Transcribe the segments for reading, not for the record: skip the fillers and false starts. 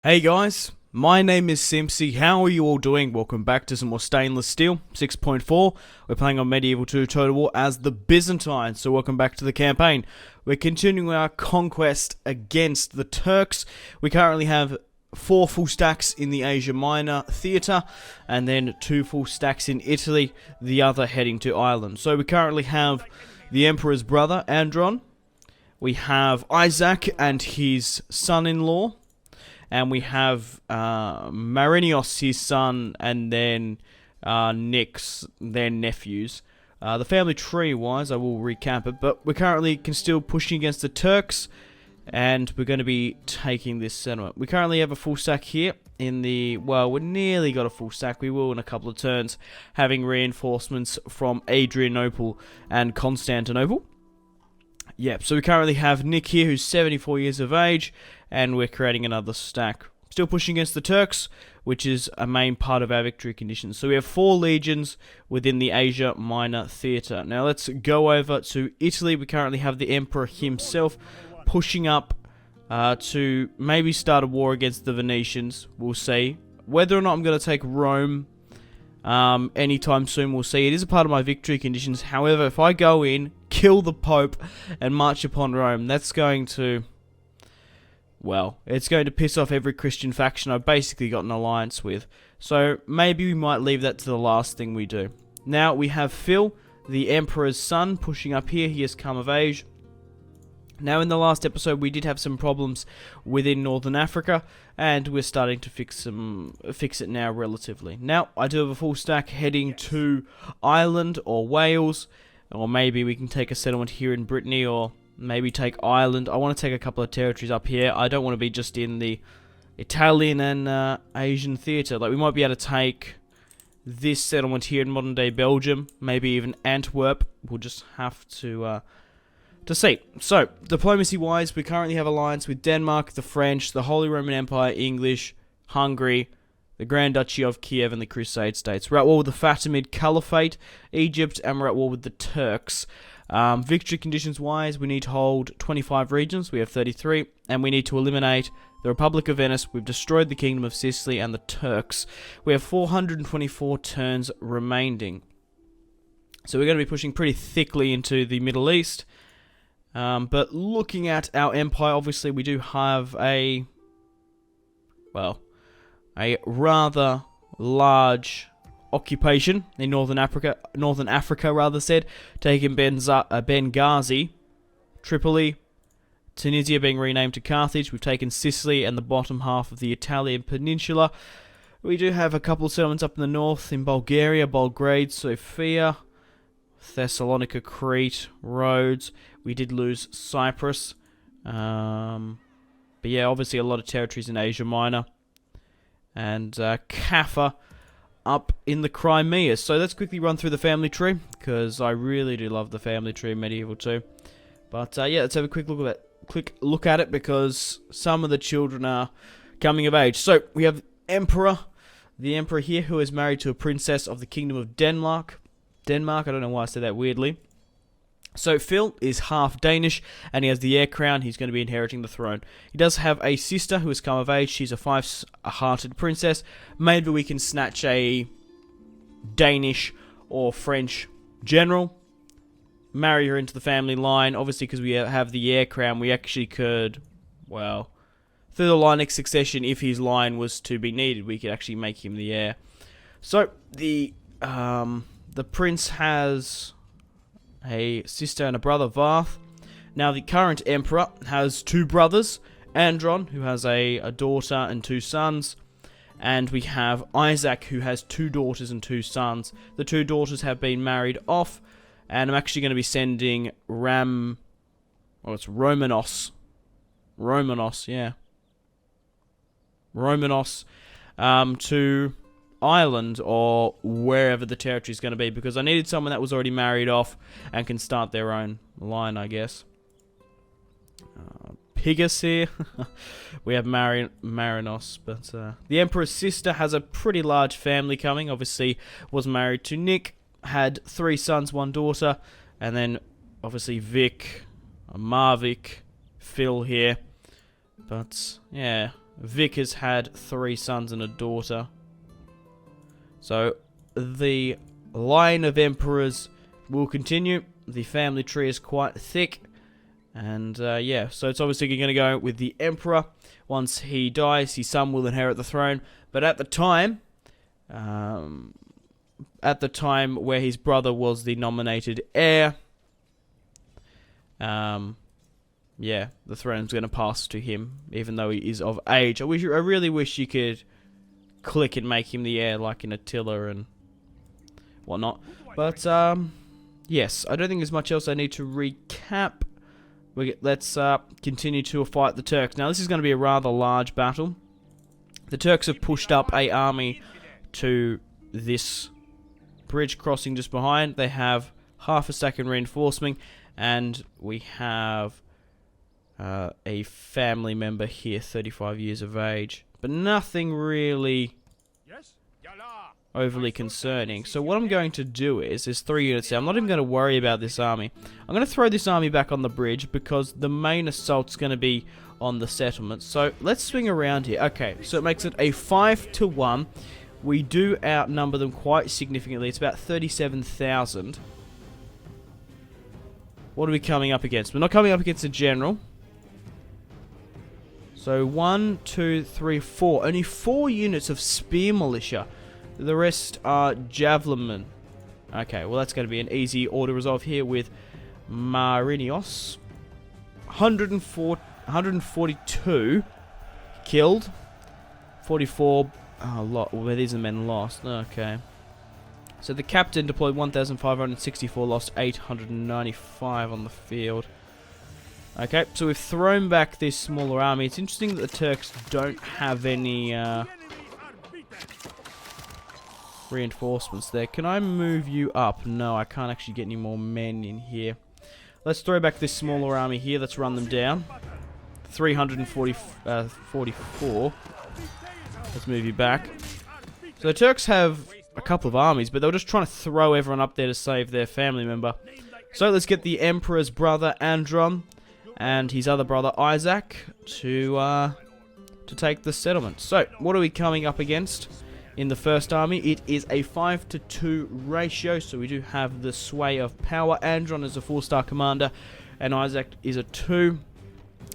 Hey guys, my name is Simpzy. How are you all doing? Welcome back to some more Stainless Steel 6.4. We're playing on Medieval 2 Total War as the Byzantine, so welcome back to the campaign. We're continuing our conquest against the Turks. We currently have 4 full stacks in the Asia Minor theatre, and then 2 full stacks in Italy, the other heading to Ireland. So we currently have the Emperor's brother, Andron. We have Isaac and his son-in-law. And we have Marinios, his son, and then Nick's, their nephews. The family tree-wise, I will recap it, but we're currently still pushing against the Turks, and we're going to be taking this settlement. We currently have a full stack here in the... well, we've nearly got a full stack. We will in a couple of turns, having reinforcements from Adrianople and Constantinople. Yep, so we currently have Nick here, who's 74 years of age, and we're creating another stack. Still pushing against the Turks, which is a main part of our victory conditions. So we have 4 legions within the Asia Minor theatre. Now let's go over to Italy. We currently have the Emperor himself pushing up to maybe start a war against the Venetians. We'll see. Whether or not I'm going to take Rome anytime soon, we'll see. It is a part of my victory conditions. However, if I go in, kill the Pope, and march upon Rome, that's going to... well, it's going to piss off every Christian faction I've basically got an alliance with. So maybe we might leave that to the last thing we do. Now we have Phil, the Emperor's son, pushing up here. He has come of age. Now in the last episode we did have some problems within Northern Africa, and we're starting to fix it now relatively. Now I do have a full stack heading to Ireland or Wales, or maybe we can take a settlement here in Brittany, or maybe take Ireland. I want to take a couple of territories up here. I don't want to be just in the Italian and Asian theatre. Like, we might be able to take this settlement here in modern-day Belgium, maybe even Antwerp. We'll just have to see. So, diplomacy-wise, we currently have alliance with Denmark, the French, the Holy Roman Empire, English, Hungary, the Grand Duchy of Kiev, and the Crusade States. We're at war with the Fatimid Caliphate, Egypt, and we're at war with the Turks. Victory conditions wise, we need to hold 25 regions. We have 33, and we need to eliminate the Republic of Venice. We've destroyed the Kingdom of Sicily and the Turks. We have 424 turns remaining. So we're going to be pushing pretty thickly into the Middle East. But looking at our empire, obviously we do have a rather large occupation in Northern Africa rather said, taking Benghazi, Tripoli, Tunisia being renamed to Carthage. We've taken Sicily and the bottom half of the Italian peninsula. We do have a couple of settlements up in the north in Bulgaria, Belgrade, Sofia, Thessalonica, Crete, Rhodes. We did lose Cyprus. But yeah, obviously a lot of territories in Asia Minor. And Kaffa up in the Crimea. So let's quickly run through the family tree, because I really do love the family tree in Medieval 2. But yeah, let's have a quick look at it, because some of the children are coming of age. So we have the Emperor here, who is married to a princess of the Kingdom of Denmark. I don't know why I said that weirdly. So Phil is half Danish, and he has the heir crown. He's going to be inheriting the throne. He does have a sister who has come of age. She's a 5-hearted princess. Maybe we can snatch a Danish or French general, marry her into the family line. Obviously, because we have the heir crown, we actually could, well, through the line of succession, if his line was to be needed, we could actually make him the heir. So the prince has a sister and a brother, Varth. Now the current emperor has 2 brothers, Andron, who has a daughter and 2 sons, and we have Isaac, who has 2 daughters and 2 sons. The 2 daughters have been married off, and I'm actually going to be sending Romanos, to Ireland or wherever the territory is going to be, because I needed someone that was already married off and can start their own line, I guess. Pigus here. We have Marinos, but the Emperor's sister has a pretty large family coming. Obviously was married to Nick, had 3 sons, 1 daughter, and then obviously Vic, Marvik, Phil here. But yeah, Vic has had 3 sons and a daughter. So the line of emperors will continue. The family tree is quite thick. And yeah, so it's obviously going to go with the emperor. Once he dies, his son will inherit the throne. But at the time where his brother was the nominated heir, yeah, the throne's going to pass to him, even though he is of age. I really wish you could click and make him the heir, like in Attila and whatnot. But yes, I don't think there's much else I need to recap. Let's continue to fight the Turks. Now, this is going to be a rather large battle. The Turks have pushed up an army to this bridge crossing just behind. They have half a stack in reinforcement, and we have a family member here, 35 years of age. But nothing really overly concerning. So what I'm going to do is, there's 3 units there. I'm not even going to worry about this army. I'm going to throw this army back on the bridge because the main assault's going to be on the settlement. So let's swing around here. Okay, so it makes it a 5-1. We do outnumber them quite significantly. It's about 37,000. What are we coming up against? We're not coming up against a general. So 1, 2, 3, 4. Only 4 units of spear militia. The rest are javelin men. Okay, well that's going to be an easy order resolve here with Marinios. 142 killed. 44. Well, these are men lost. Okay. So the captain deployed 1,564, lost 895 on the field. Okay, so we've thrown back this smaller army. It's interesting that the Turks don't have any reinforcements there. Can I move you up? No, I can't actually get any more men in here. Let's throw back this smaller army here. Let's run them down. 344. Let's move you back. So the Turks have a couple of armies, but they were just trying to throw everyone up there to save their family member. So let's get the Emperor's brother Andron and his other brother Isaac to take the settlement. So what are we coming up against in the first army? It is a 5-2 ratio, so we do have the sway of power. Andron is a 4-star commander, and Isaac is a 2.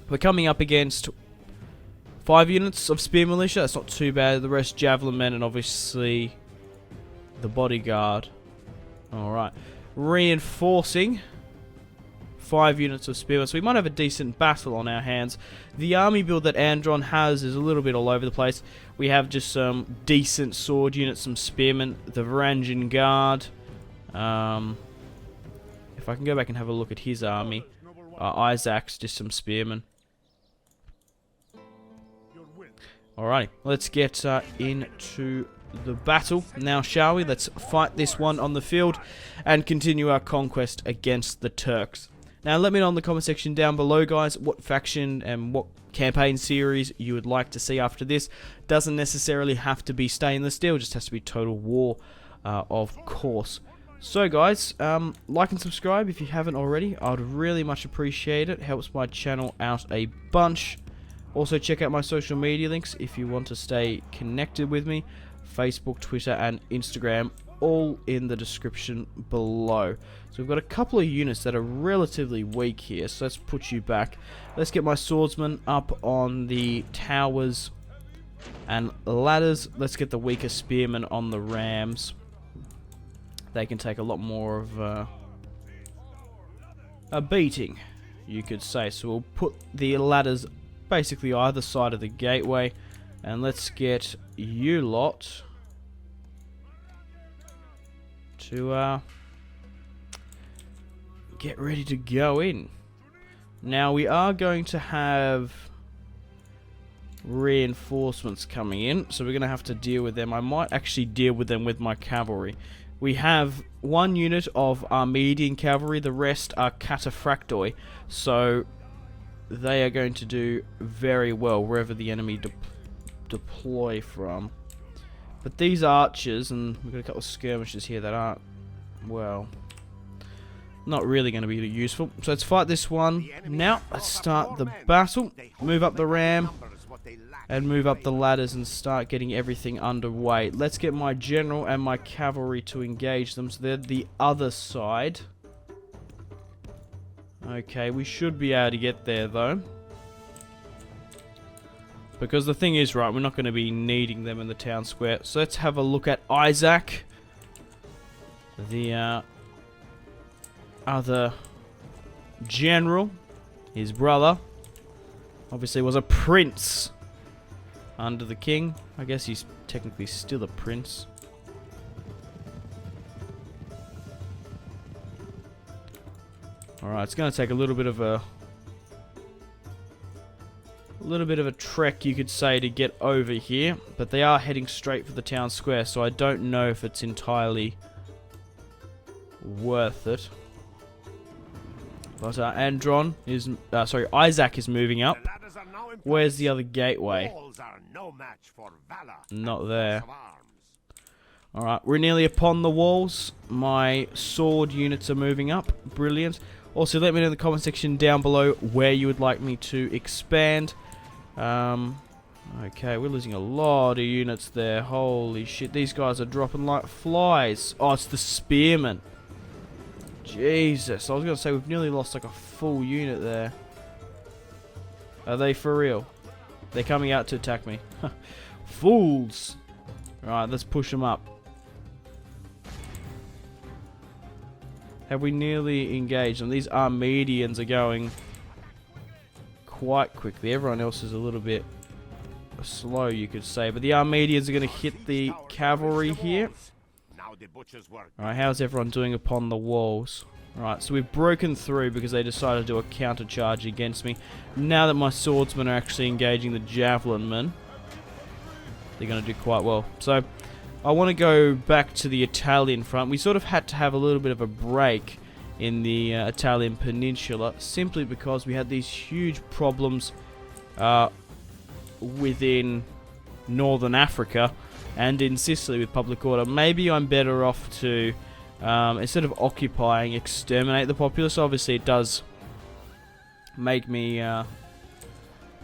We're coming up against 5 units of spear militia. That's not too bad. The rest javelin men, and obviously the bodyguard. Alright. Reinforcing 5 units of spearmen. So we might have a decent battle on our hands. The army build that Andron has is a little bit all over the place. We have just some decent sword units, some spearmen, the Varangian Guard. If I can go back and have a look at his army. Isaac's just some spearmen. Alrighty, let's get into the battle now, shall we? Let's fight this one on the field and continue our conquest against the Turks. Now, let me know in the comment section down below, guys, what faction and what campaign series you would like to see after this. Doesn't necessarily have to be Stainless Steel, just has to be Total War, of course. So, guys, like and subscribe if you haven't already. I'd really much appreciate it. Helps my channel out a bunch. Also, check out my social media links if you want to stay connected with me. Facebook, Twitter, and Instagram, all in the description below. So we've got a couple of units that are relatively weak here, so let's put you back. Let's get my swordsmen up on the towers and ladders. Let's get the weaker spearmen on the rams. They can take a lot more of a beating, you could say. So we'll put the ladders basically either side of the gateway, and let's get you lot to get ready to go in. Now we are going to have reinforcements coming in, so we're going to have to deal with them. I might actually deal with them with my cavalry. We have 1 unit of Armedian cavalry, the rest are cataphractoi, so they are going to do very well wherever the enemy deploy from. But these archers, and we've got a couple of skirmishers here that aren't, well, not really going to be useful. So let's fight this one now. Let's start the battle. Move up the ram. and move up the ladders and start getting everything underway. Let's get my general and my cavalry to engage them. So they're the other side. Okay, we should be able to get there though. Because the thing is, right, we're not going to be needing them in the town square. So let's have a look at Isaac. The other general. His brother. Obviously was a prince under the king. I guess he's technically still a prince. Alright, it's going to take a little bit of a trek, you could say, to get over here, but they are heading straight for the town square, so I don't know if it's entirely worth it. But Isaac is moving up. Where's the other gateway? Not there. Alright, we're nearly upon the walls. My sword units are moving up. Brilliant. Also, let me know in the comment section down below where you would like me to expand. Okay, we're losing a lot of units there. Holy shit, these guys are dropping like flies. Oh, it's the spearmen. Jesus, I was going to say we've nearly lost like a full unit there. Are they for real? They're coming out to attack me. Fools! Alright, let's push them up. Have we nearly engaged them? These Armenians are going quite quickly. Everyone else is a little bit slow, you could say. But the Armenians are going to hit the cavalry here. Alright, how's everyone doing upon the walls? Alright, so we've broken through because they decided to do a counter charge against me. Now that my swordsmen are actually engaging the javelin men, they're going to do quite well. So, I want to go back to the Italian front. We sort of had to have a little bit of a break in the Italian peninsula, simply because we had these huge problems within northern Africa and in Sicily with public order. Maybe I'm better off to, instead of occupying, exterminate the populace. Obviously it does make me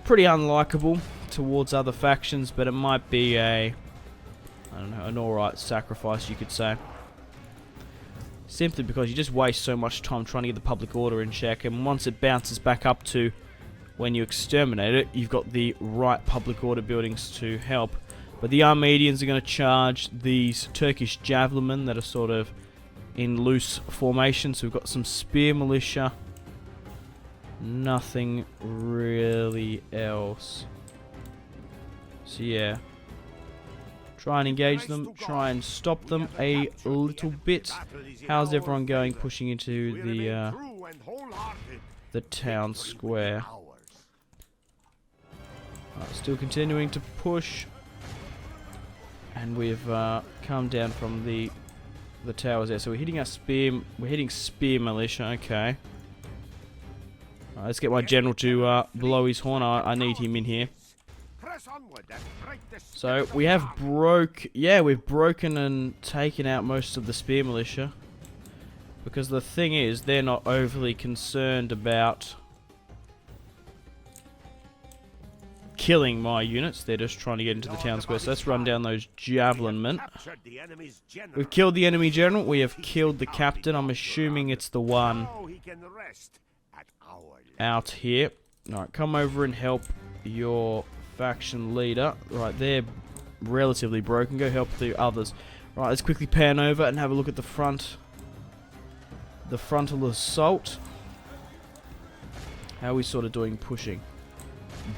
pretty unlikable towards other factions, but it might be a, I don't know, an alright sacrifice, you could say. Simply because you just waste so much time trying to get the public order in check, and once it bounces back up to when you exterminate it, you've got the right public order buildings to help. But the Armenians are going to charge these Turkish javelinmen that are sort of in loose formation. So we've got some spear militia. Nothing really else. So yeah. Try and engage them. Try and stop them a little bit. How's everyone going pushing into the town square? Still continuing to push. And we've come down from the towers there. So we're hitting spear militia. Okay. Let's get my general to blow his horn. I need him in here. So we have we've broken and taken out most of the spear militia. Because the thing is, they're not overly concerned about killing my units. They're just trying to get into the town square. So let's run down those javelin men. We've killed the enemy general. We have killed the captain. I'm assuming it's the one out here. Alright, come over and help your faction leader. Right, they're relatively broken. Go help the others. Right, let's quickly pan over and have a look at the front. The frontal assault. How are we sort of doing pushing?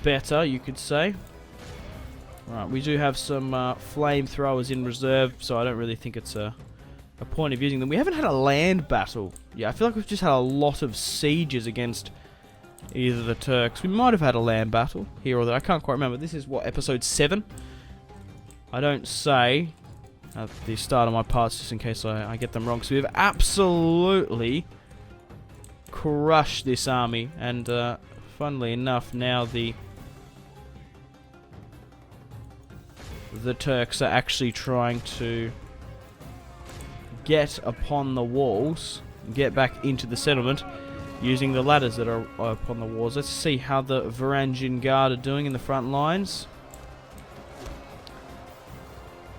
Better, you could say. Right, we do have some flamethrowers in reserve, so I don't really think it's a point of using them. We haven't had a land battle. Yeah, I feel like we've just had a lot of sieges against either the Turks. We might have had a land battle here or there. I can't quite remember. This is what, episode 7? I don't say at the start of my parts just in case I get them wrong. So we've absolutely crushed this army, and funnily enough, now the Turks are actually trying to get upon the walls, get back into the settlement. using the ladders that are up on the walls. Let's see how the Varangian Guard are doing in the front lines.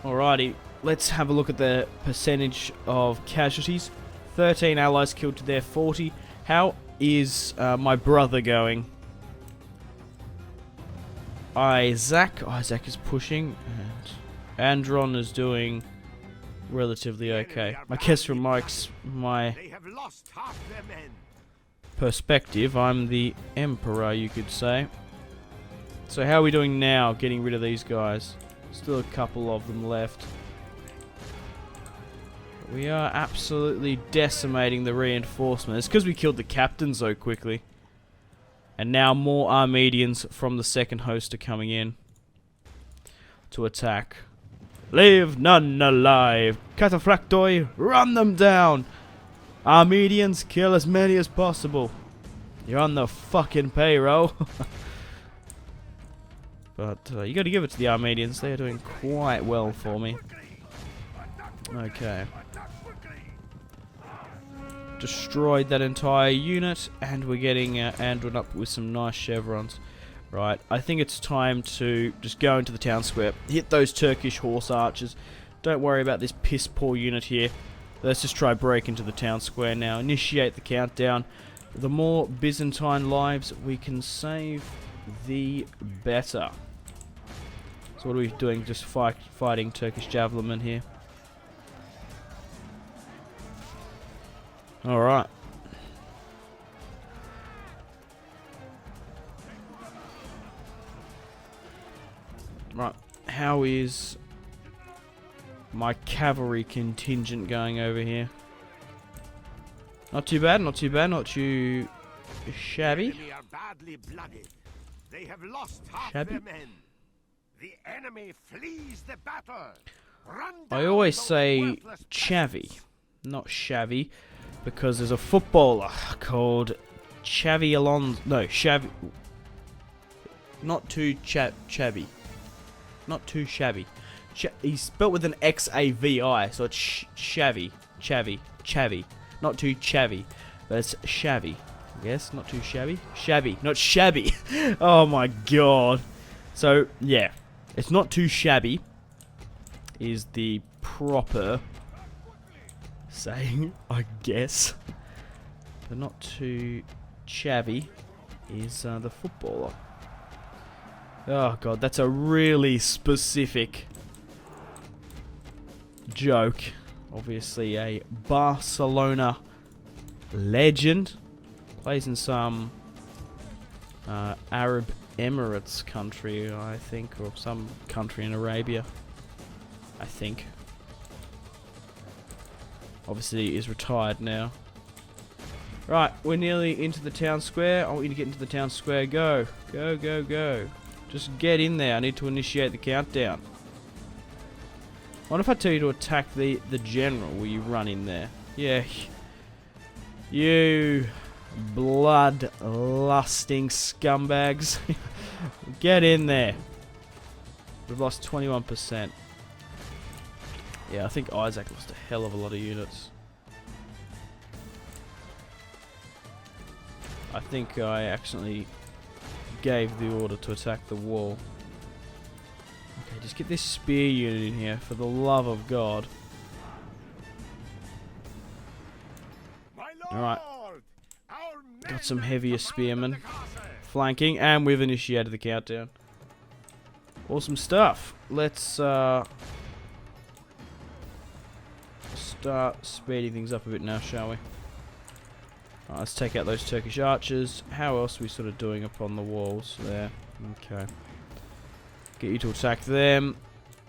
Alrighty, let's have a look at the percentage of casualties. 13 allies killed to their 40. How is my brother going? Isaac is pushing, and Andron is doing relatively okay. I guess from my perspective, I'm the Emperor, you could say. So how are we doing now, getting rid of these guys? Still a couple of them left. We are absolutely decimating the reinforcement. It's because we killed the captain so quickly. And now more Armedians from the second host are coming in to attack. Leave none alive. Cataphractoi, run them down. Armedians, kill as many as possible. You're on the fucking payroll. But you got to give it to the Armedians. They're doing quite well for me. Okay. Destroyed that entire unit, and we're getting Andron up with some nice chevrons. Right, I think it's time to just go into the town square. Hit those Turkish horse archers. Don't worry about this piss poor unit here. Let's just try break into the town square now. Initiate the countdown. The more Byzantine lives we can save, the better. So what are we doing? Just fighting Turkish javelinmen here. Alright. Right. How is my cavalry contingent going over here? Not too bad, not too bad, not too shabby. They have lost half Shabby? their men. The enemy flees the battle. Run I down always those say worthless chavvy, not shabby, because there's a footballer called Xavi Alonso. No, Xavi. Not too chabby. Not too shabby. He's spelt with an X-A-V-I, so it's Xavi. Chavy. Not too chavvy, but it's shabby. Yes, not too shabby. Shabby, not shabby. Oh my god. So, yeah. It's not too shabby is the proper saying, I guess. But not too chavvy is the footballer. Oh god, that's a really specific joke. Obviously a Barcelona legend. Plays in some Arab Emirates country, I think, or some country in Arabia, I think. Obviously is retired now. Right, we're nearly into the town square. I want you to get into the town square. Go. Go, go, go. Just get in there. I need to initiate the countdown. What if I tell you to attack the general? Will you run in there? Yeah. You blood-lusting scumbags. Get in there. We've lost 21%. Yeah, I think Isaac lost a hell of a lot of units. I think I accidentally gave the order to attack the wall. Okay, just get this spear unit in here, for the love of God. Alright. Got some heavier spearmen flanking, and we've initiated the countdown. Awesome stuff. Let's start speeding things up a bit now, shall we? Right, let's take out those Turkish archers. How else are we sort of doing up on the walls there? Okay. Get you to attack them.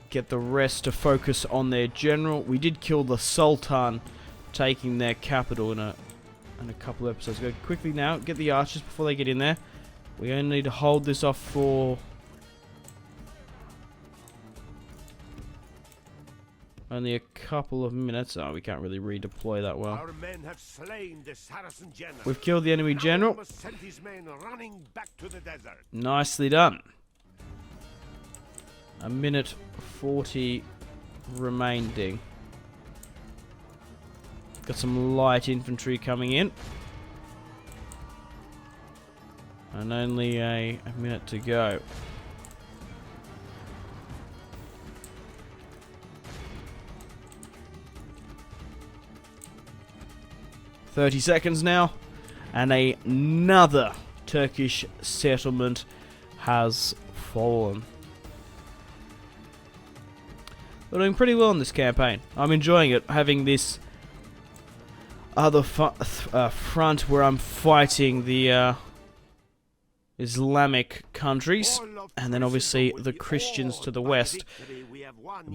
Get the rest to focus on their general. We did kill the Sultan, taking their capital in a couple episodes ago. Quickly now, get the archers before they get in there. We only need to hold this off for only a couple of minutes. Oh, we can't really redeploy that well. Our men have slain the Saracen general. We've killed the enemy general. Now must send his men running back to the desert. Nicely done. A minute 40 remaining. Got some light infantry coming in. And only a minute to go. "30 seconds now, and another Turkish settlement has fallen." We're doing pretty well in this campaign. I'm enjoying it, having this other front where I'm fighting the Islamic countries, and then obviously the Christians to the west,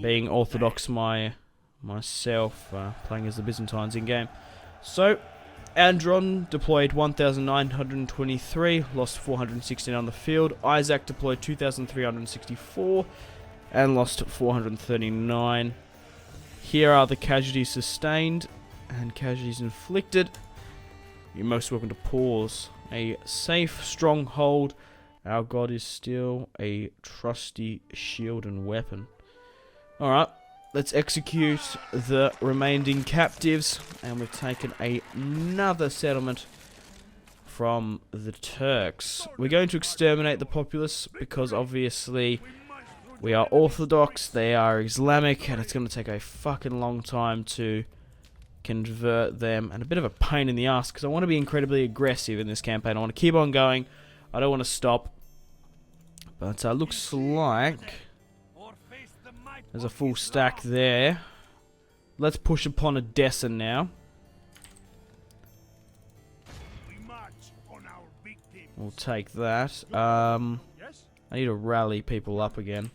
being Orthodox myself, playing as the Byzantines in-game. So, Andron deployed 1,923, lost 416 on the field. Isaac deployed 2,364, and lost 439. Here are the casualties sustained and casualties inflicted. You're most welcome to pause. A safe stronghold. Our god is still a trusty shield and weapon. Alright, let's execute the remaining captives. And we've taken another settlement from the Turks. We're going to exterminate the populace because obviously we are Orthodox, they are Islamic, and it's going to take a fucking long time to convert them, and a bit of a pain in the ass because I want to be incredibly aggressive in this campaign. I want to keep on going. I don't want to stop. But looks like there's a full stack there. Let's push upon Edessa now. We'll take that. I need to rally people up again.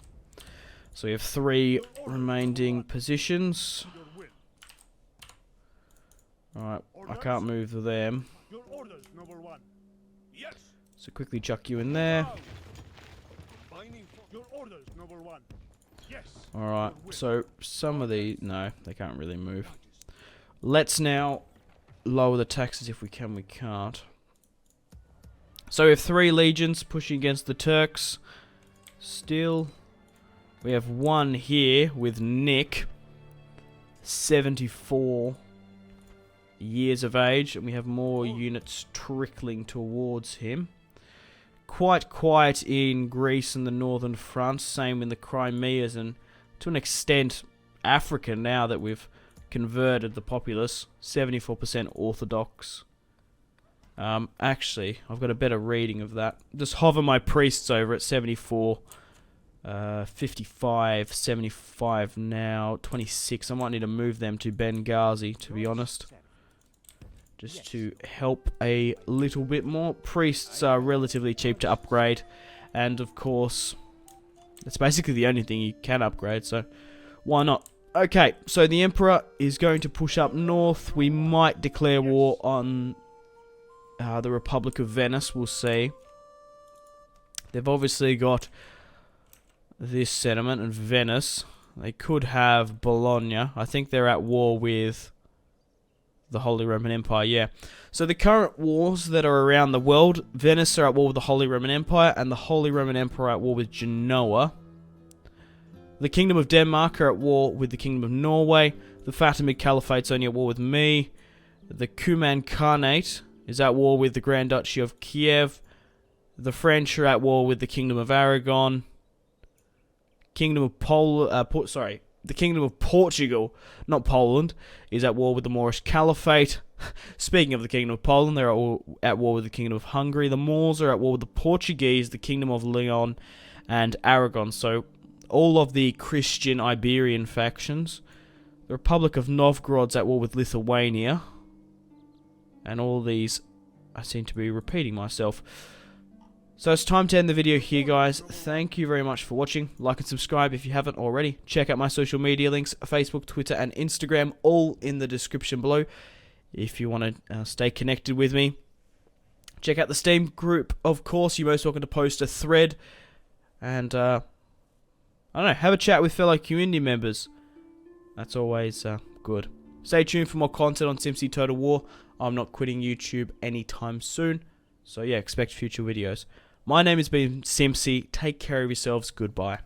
So we have 3 remaining positions. Alright, I can't move them. So quickly chuck you in there. Alright, so some of these... No, they can't really move. Let's now lower the taxes if we can. We can't. So we have 3 legions pushing against the Turks. Still, we have 1 here with Nick. 74 years of age, and we have more units trickling towards him. Quite quiet in Greece and the northern front, same in the Crimeas, and to an extent Africa now that we've converted the populace. 74% Orthodox. Actually, I've got a better reading of that. Just hover my priests over at 74, 55, 75 now, 26. I might need to move them to Benghazi, to be honest. Just to help a little bit more. Priests are relatively cheap to upgrade, and of course, it's basically the only thing you can upgrade, so why not? Okay, so the Emperor is going to push up north. We might declare war on the Republic of Venice, we'll see. They've obviously got this settlement in Venice. They could have Bologna. I think they're at war with the Holy Roman Empire, yeah. So the current wars that are around the world, Venice are at war with the Holy Roman Empire, and the Holy Roman Empire are at war with Genoa. The Kingdom of Denmark are at war with the Kingdom of Norway. The Fatimid Caliphate's only at war with me. The Kuman Khanate is at war with the Grand Duchy of Kiev. The French are at war with the Kingdom of Aragon. The Kingdom of Portugal, not Poland, is at war with the Moorish Caliphate. Speaking of the Kingdom of Poland, they're all at war with the Kingdom of Hungary. The Moors are at war with the Portuguese, the Kingdom of Leon, and Aragon. So all of the Christian Iberian factions. The Republic of Novgorod's at war with Lithuania. And all these, I seem to be repeating myself. So it's time to end the video here, guys. Thank you very much for watching. Like and subscribe if you haven't already. Check out my social media links, Facebook, Twitter, and Instagram, all in the description below if you want to stay connected with me. Check out the Steam group, of course. You're most welcome to post a thread. And, I don't know, have a chat with fellow community members. That's always good. Stay tuned for more content on Simpzy Total War. I'm not quitting YouTube anytime soon. So yeah, expect future videos. My name has been Simpzy. Take care of yourselves. Goodbye.